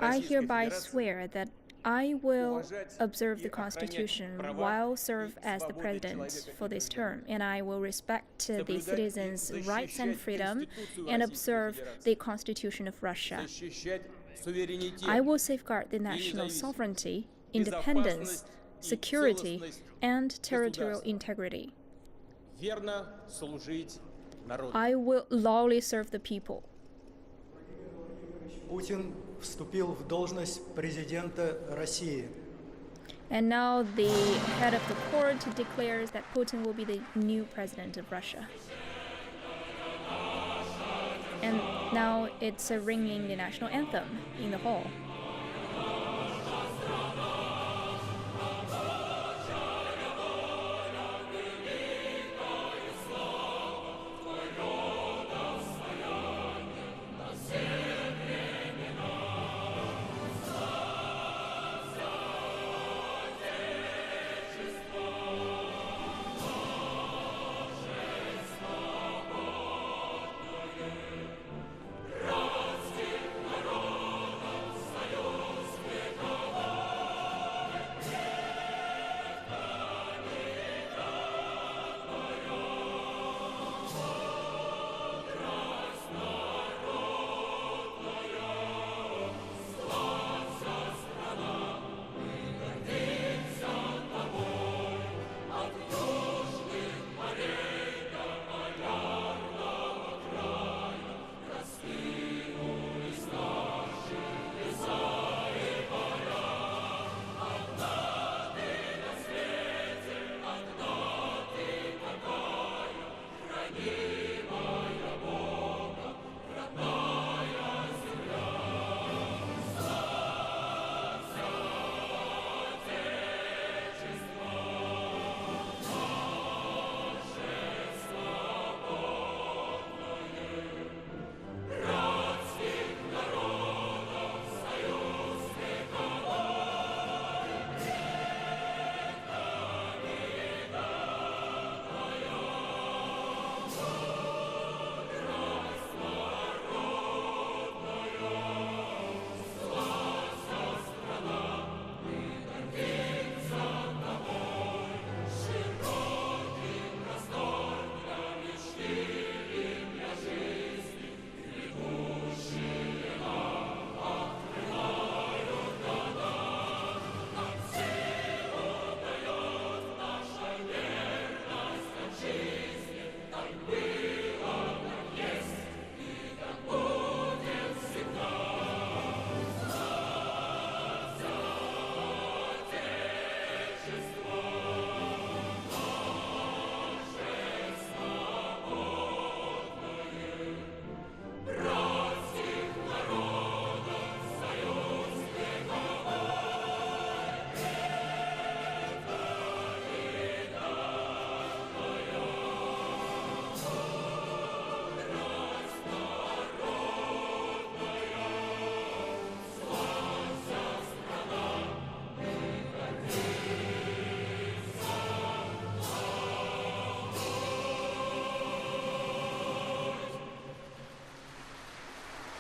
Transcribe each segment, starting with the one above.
I hereby swear that I will observe the Constitution while serve as the President for this term, and I will respect the citizens' rights and freedom and observe the Constitution of Russia. I will safeguard the national sovereignty, independence, security, and territorial integrity. I will loyally serve the people. Putin вступил в должность президента России. And now the head of the court declares that Putin will be the new president of Russia. And now it's ringing the national anthem in the hall.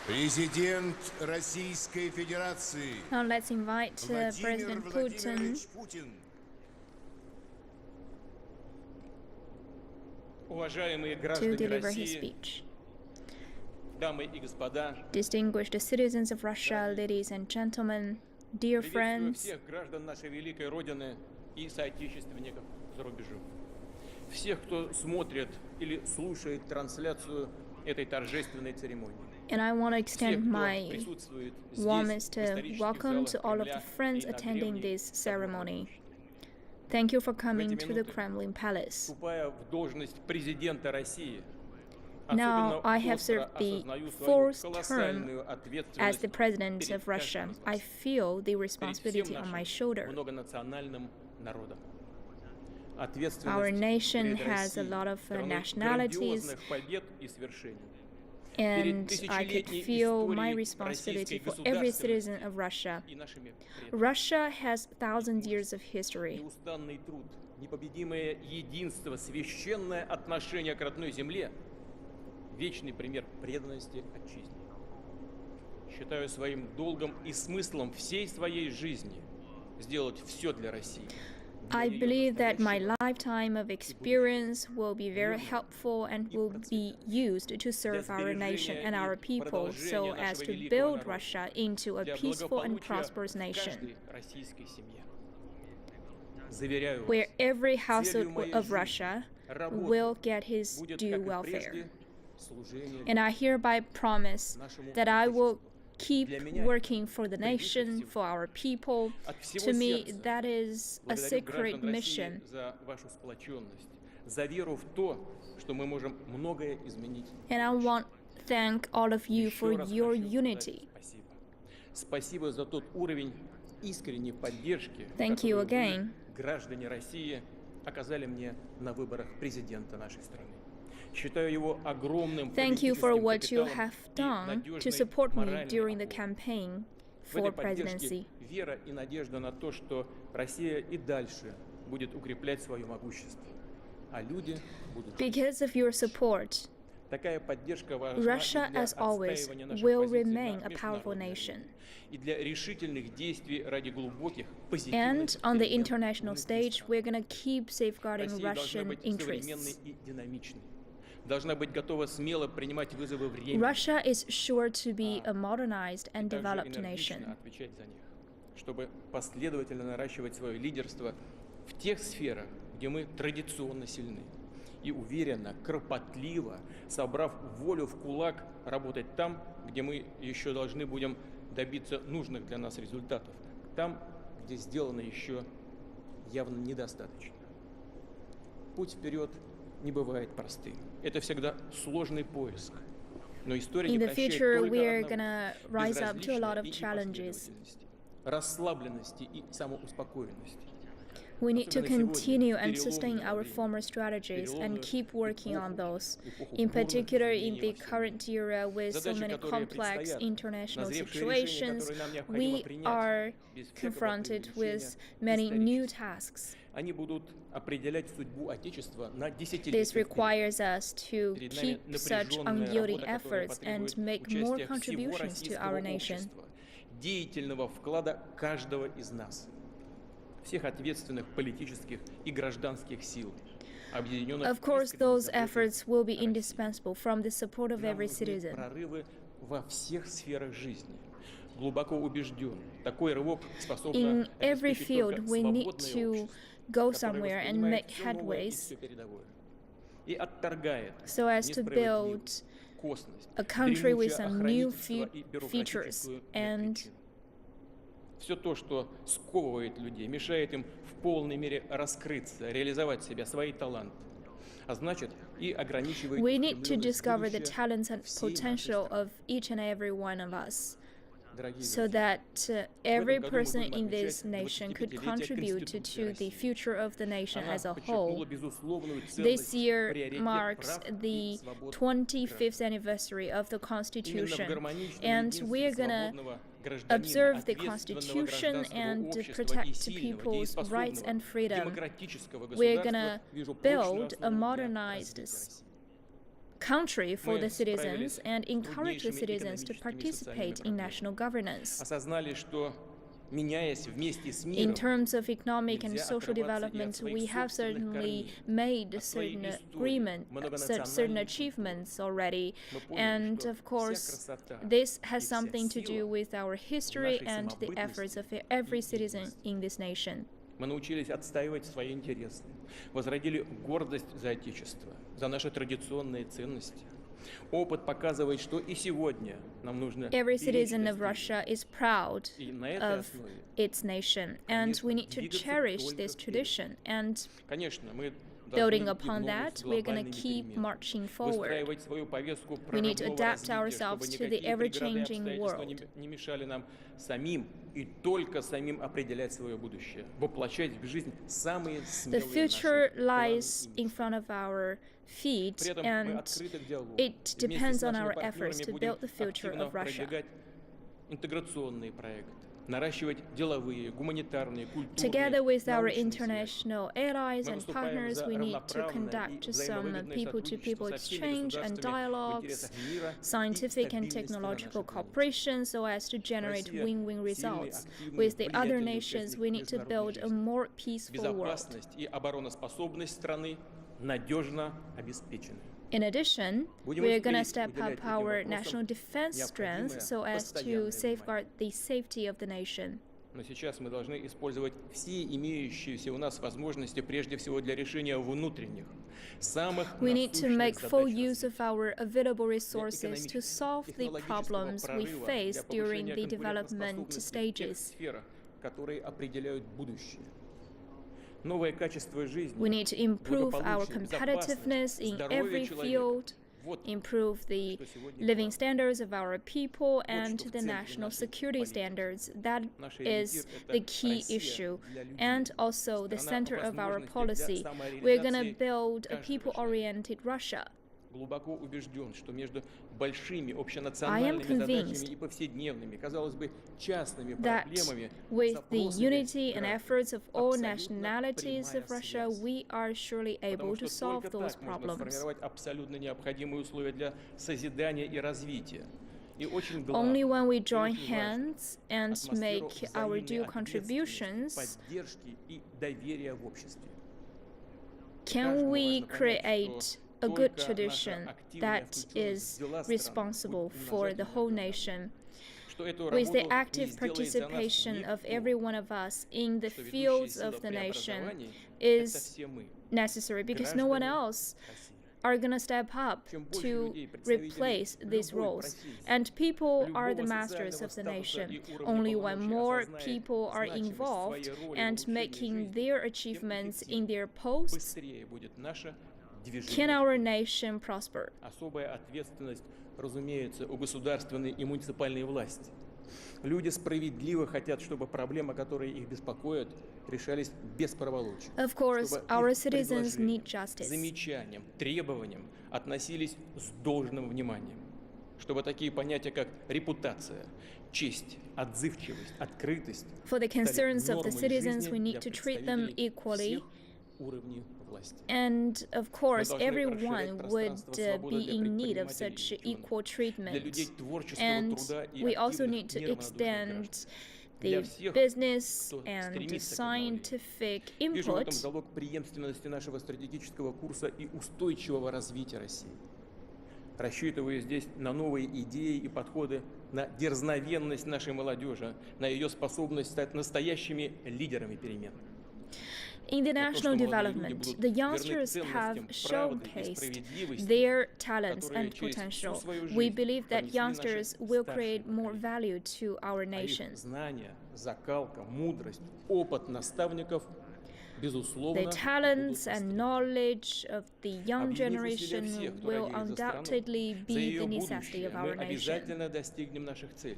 Президент Российской Федерации. Now let's invite President Putin to deliver his speech. Distinguished citizens of Russia, ladies and gentlemen, dear friends, всех, кто смотрит или слушает трансляцию этой торжественной церемонии. And I want to extend my warmest welcome to all of the friends attending this ceremony. Thank you for coming to the Kremlin Palace. Now I have served the fourth term as the President of Russia. I feel the responsibility on my shoulder. Our nation has a lot of nationalities, and I could feel my responsibility for every citizen of Russia. Russia has thousands of years of history. считаю своим долгом и смыслом всей своей жизни сделать все для России. I believe that my lifetime of experience will be very helpful and will be used to serve our nation and our people so as to build Russia into a peaceful and prosperous nation, where every household of Russia will get his due welfare. And I hereby promise that I will keep working for the nation, for our people. To me, that is a sacred mission. And I want to thank all of you for your unity. Thank you again. Граждане России оказали мне на выборах президента нашей страны. Thank you for what you have done to support me during the campaign for presidency. Вера и надежда на то, что Россия и дальше будет укреплять свое могущество, а люди будут. Because of your support, Такая поддержка важна Russia, для as always, отстаивания наших will позиций remain на a powerful международной nation. арене и для решительных действий ради глубоких And позитивных on the перемен international stage, we're going to keep safeguarding Россия должна Russian быть современной interests. и динамичной. Должна быть готова смело принимать вызовы времени. Russia is sure to be a modernized and также developed энергично nation. отвечать за них, чтобы последовательно наращивать свое лидерство в тех сферах, где мы традиционно сильны, и уверенно, кропотливо, собрав волю в кулак, работать там, где мы еще должны будем добиться нужных для нас результатов, там, где сделано еще явно недостаточно. Путь вперед не бывает простым. Это всегда сложный поиск. Но история In не the прощает future, только we are одного gonna rise up to a lot of безразличия и challenges. непоследовательности, расслабленности и самоуспокоенности. We need to continue and sustain our former strategies and keep working on those. In particular, in the current era with so many complex international situations, we are confronted with many new tasks. Они будут определять судьбу Отечества на десятилетия This вперед. requires us to keep such unyielding efforts and make more contributions to our nation. Деятельного вклада каждого из нас, всех ответственных политических и гражданских сил, объединенных Of course, искренней those заботой efforts will be indispensable from the support of Нам every нужны citizen. прорывы во всех сферах жизни. Глубоко убежден, такой рывок In способен every обеспечить field, только we need свободное to общество, go которое somewhere and воспринимает make всё новое и headways всё передовое, и отторгает so as to build несправедливость, косность, a country with дремучее some new охранительство и features бюрократическую and мягкотину. Все то, что сковывает людей, мешает им в полной мере раскрыться, реализовать себя, свои таланты. А значит, и ограничивает we need to устремленность в discover the будущее talents and всей нашей potential страны. of each and every one of us, Дорогие so друзья, that every году мы person будем in this отмечать nation could 25-летие contribute Конституции to the России. future of the nation Она as a подчеркнула whole. безусловную This ценность, year приоритет marks прав и the свобод 25th anniversary of the Именно в Constitution, гармоничном and единстве we are gonna свободного гражданина, observe the ответственного Constitution гражданского and общества и protect сильного, people's rights дееспособного, and freedom. демократического We're государства gonna вижу прочную build a основу для modernized развития России. country for Мы the citizens справились and с encourage the труднейшими citizens to экономическими и participate социальными in проблемами. national governance. Осознали, что меняясь вместе с In миром, terms of economic and нельзя social отрываться и от development, своих we have собственных certainly корней, made от своей certain истории, agreement, certain многонациональной achievements already, Мы поняли, and что of вся course, красота this и has вся something to do сила with our history нашей and the efforts of every citizen in this nation. Мы научились отстаивать свои интересы, возродили гордость за Отечество, за наши традиционные ценности. Опыт показывает, что и сегодня нам нужно Every беречь citizen of это Russia is proud И на этой of основе, its nation, and we need to двигаться cherish только this вперед. tradition. And конечно, мы building должны upon идти в ногу that, с we're going to глобальными keep переменами, marching forward. выстраивать свою повестку We need to прорывного adapt развития, ourselves чтобы to the никакие преграды и ever-changing обстоятельства world. не мешали нам самим и только самим определять свое будущее, воплощать в жизнь самые The смелые future наши планы lies и in мечты. front of our feet, При этом мы and открыты к диалогу. it Вместе с depends on нашими our efforts партнерами to будем build the future активно of Russia. продвигать интеграционные проекты, наращивать деловые, гуманитарные, культурные, Together with our научные связи. international allies Мы and выступаем partners, за we need to равноправное conduct и some взаимовыгодное people-to-people сотрудничество со всеми exchange and государствами в dialogues, интересах мира и scientific and стабильности на technological нашей планете. cooperation so as to generate Россия win-win сильный, results. активный, With the other влиятельный nations, участник we need to международной build a жизни. more peaceful world. Безопасность и обороноспособность страны надежно обеспечены. In addition, Будем we are going to впредь step уделять up этим our вопросам national defense strength необходимое so as to постоянное safeguard внимание. the safety of the nation. Но сейчас мы должны использовать все имеющиеся у нас возможности, прежде всего для решения внутренних, самых We need to насущных make full задач use России. of our available resources to solve the Технологического problems we прорыва, face для during повышения the development конкурентоспособности в тех stages. сферах, которые определяют будущее. Новое качество жизни, We need to improve our благополучие, competitiveness in здоровье every человека. field, Вот improve the что сегодня living главное. standards of our people and что в the центре national нашей security политики. standards. That Наш is ориентир — это the key Россия issue для людей. and also the Страна center of our возможностей для policy. We're going to самореализации build a каждого people-oriented Russia. Глубоко убежден, что между большими I am общенациональными convinced задачами и повседневными, казалось бы, частными that проблемами, with the запросами unity and граждан efforts of all абсолютно nationalities прямая of Russia, связь. we are surely able Потому to что solve только those так можно problems. сформировать абсолютно необходимые условия для созидания и развития. И очень Only главное, when we и join очень важно, hands and атмосферу make our взаимной due ответственности, contributions, поддержки и доверия в обществе. can we create a good Только наша tradition активная that включенность в is дела страны responsible будет for the умножать whole результаты. nation? Что эту With the работу не active сделает за нас participation of никто, every one of us in the что ведущая fields сила of the nation преобразований — это is все мы, necessary because no one граждане else России. are going to step up Чем больше to людей, представителей replace these любой roles. профессии, And people are the любого masters социального of the статуса nation. и уровня Only when полномочий more осознает people are значимость involved своей роли в and улучшении making жизни, their тем achievements in эффективнее, their posts, быстрее будет наше can движение our вперед. nation prosper. Особая ответственность, разумеется, у государственной и муниципальной власти. Люди справедливо хотят, чтобы проблемы, которые их беспокоят, решались без проволочек. Of course, Чтобы our их citizens предложениям, need justice. замечаниям, требованиям относились с должным вниманием. Чтобы такие понятия, как репутация, честь, отзывчивость, открытость For the стали concerns of the нормой citizens, жизни we need для to treat them представителей equally. всех уровней власти. And of course, Мы должны everyone расширять would пространство свободы be для in need of предпринимателей such и ученых, equal для treatment. людей творческого And труда и we also активных, need to неравнодушных extend граждан. the Для всех, business кто and стремится к обновлению. scientific Вижу в этом input. залог преемственности нашего стратегического курса и устойчивого развития России. Рассчитываю здесь на новые идеи и подходы, на дерзновенность нашей молодежи, на ее способность стать настоящими лидерами перемен. In the На то, что national молодые люди development, будут the верны youngsters have ценностям правды и showcased справедливости, their talents которые and через всю potential. свою We жизнь believe that пронесли наши youngsters will старшие create more поколения. value to our А их nation. знания, закалка, мудрость, опыт наставников, безусловно, The будут talents востребованы. and knowledge of the young Объединив усилия generation всех, кто will радеет за страну, undoubtedly за be ее the necessity будущее, of мы our nation. обязательно достигнем наших целей.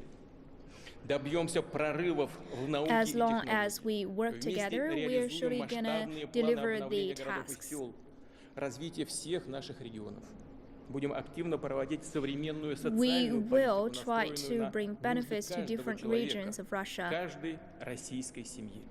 Добьемся прорывов в науке As и long технологиях. as we work Вместе together, we are реализуем surely gonna масштабные планы deliver обновления the городов и tasks. сел, развития всех наших регионов. Будем активно проводить современную We социальную will политику, try настроенную to на bring нужды benefits to каждого different человека, regions of Russia. каждой российской семьи.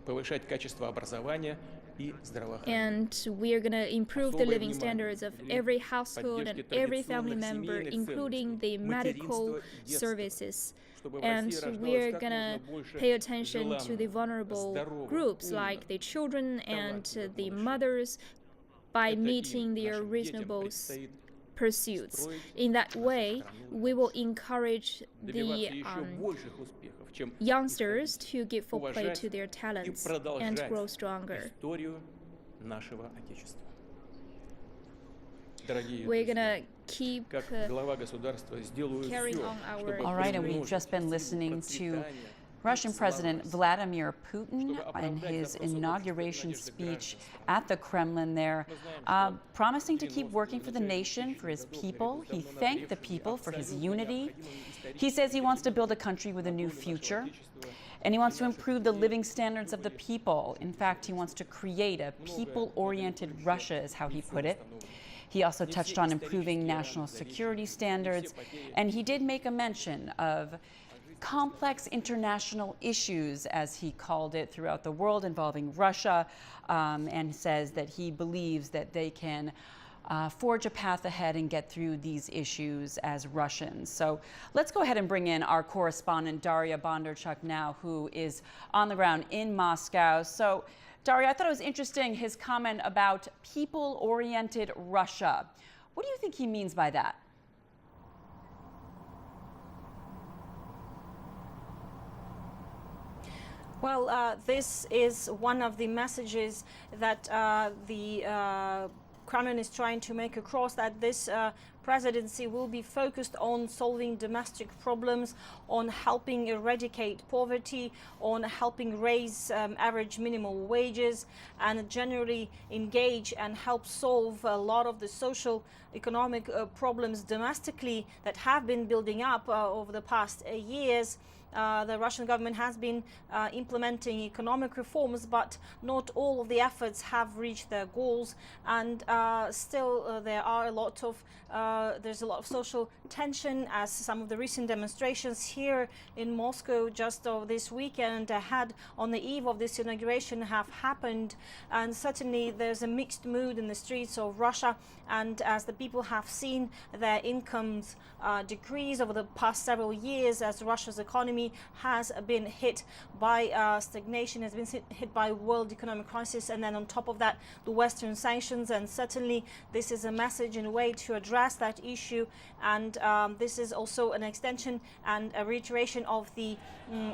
Повышать качество образования и здравоохранения. And we are going to improve the Особое living внимание standards of уделим every household and поддержке every family традиционных member, семейных including the ценностей, medical материнства и детства, services. чтобы в And России we are рождалось как going to можно больше pay attention to the желанных, vulnerable здоровых, groups умных, like the children and талантливых the малышей. mothers by Это им, meeting their нашим детям, reasonable предстоит pursuits. строить In that нашу way, страну we will encourage добиваться the еще больших успехов, чем youngsters исходить, to give full play уважать to their и talents and продолжать grow stronger. историю нашего Отечества. Дорогие We're друзья, gonna keep как глава государства сделаю carrying все, on our чтобы All right, and we've приумножить just been силу listening to процветания Russian и President славы Vladimir Putin чтобы in оправдать his запросы inauguration общества и надежды speech граждан. at the Kremlin there, Мы знаем, что promising to 90-е keep working for the начале nation, for his 2000-х people. годов He давно thanked the назревшими people for his абсолютно unity. необходимым He says he wants to историческим build a country with a new на долю future, нашего Отечества and he wants to и наших improve the людей, living standards of the которые people. In fact, he wants to create a people-oriented Russia, is how he put it. He also touched on improving national security standards, and he did make a mention of complex international issues, as he called it, throughout the world involving Russia, and says that he believes that they can forge a path ahead and get through these issues as Russians. So let's go ahead and bring in our correspondent, Daria Bondarchuk, now, who is on the ground in Moscow. So, Daria, I thought it was interesting, his comment about people-oriented Russia. What do you think he means by that? Well, this is one of the messages that the Kremlin is trying to make across, that this presidency will be focused on solving domestic problems, on helping eradicate poverty, on helping raise average minimum wages, and generally engage and help solve a lot of the social economic problems domestically that have been building up over the past years. The Russian government has been implementing economic reforms, but not all of the efforts have reached their goals, and still there's a lot of social tension, as some of the recent demonstrations here in Moscow just this weekend had on the eve of this inauguration have happened. And certainly there's a mixed mood in the streets of Russia, and as the people have seen their incomes decrease over the past several years, as Russia's economy has been hit by stagnation, has been hit by world economic crisis, and then on top of that the Western sanctions. And certainly this is a message in a way to address that issue, and this is also an extension and a reiteration of the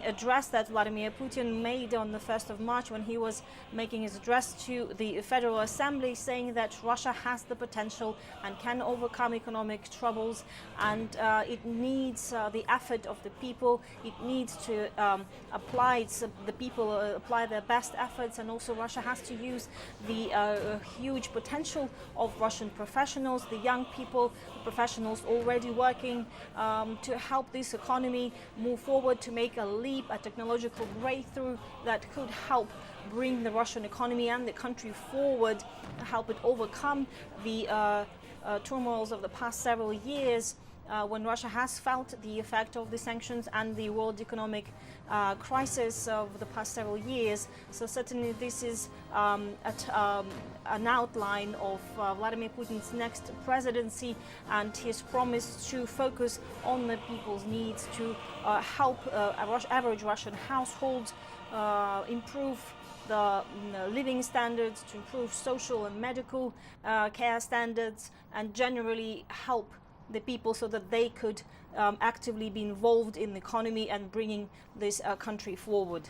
address that Vladimir Putin made on the 1st of March when he was making his address to the Federal Assembly, saying that Russia has the potential and can overcome economic troubles, and it needs the effort of the people. It needs to apply their best efforts, and also Russia has to use the huge potential of Russian professionals, the young people, the professionals already working to help this economy move forward, to make a leap, a technological breakthrough that could help bring the Russian economy and the country forward, help it overcome the turmoils of the past several years, when Russia has felt the effect of the sanctions and the world economic crisis of the past several years. So certainly this is an outline of Vladimir Putin's next presidency, and his promise to focus on the people's needs, to help average Russian households improve the living standards, to improve social and medical care standards, and generally help the people so that they could actively be involved in the economy and bringing this country forward.